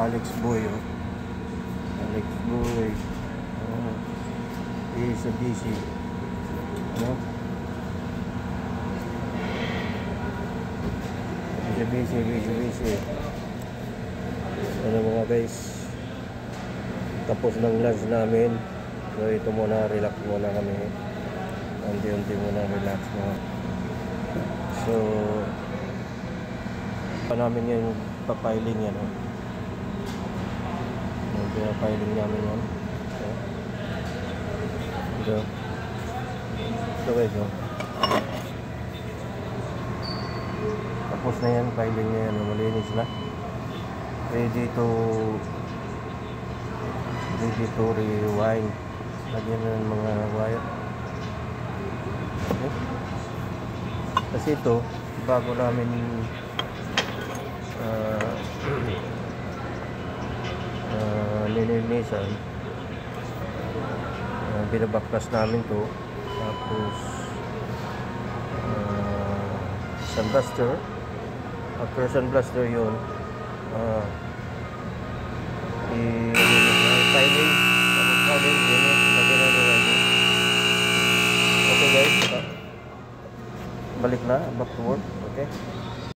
Alex Boy, oh. Alex Boy. Oh. He's a busy. Ano? Busy. Ano mga guys, tapos ng lunch namin. So ito muna, relax muna kami. Unti-unti muna relax mo. So pa namin yung papiling yan, oh. Yung papiling namin yan. So, ito guys, oh. Tapos na yan, piling na yan, malinis na. Ready to rewind. Lagyan na ng mga wire. Okay. Kasi ito, bago namin nilinisan, binabaklas namin to. Tapos sunblaster. After sunblaster yun, filing. Tapos filing, linis, lagyan na rin. Okay guys, balik na, back to work. Okay.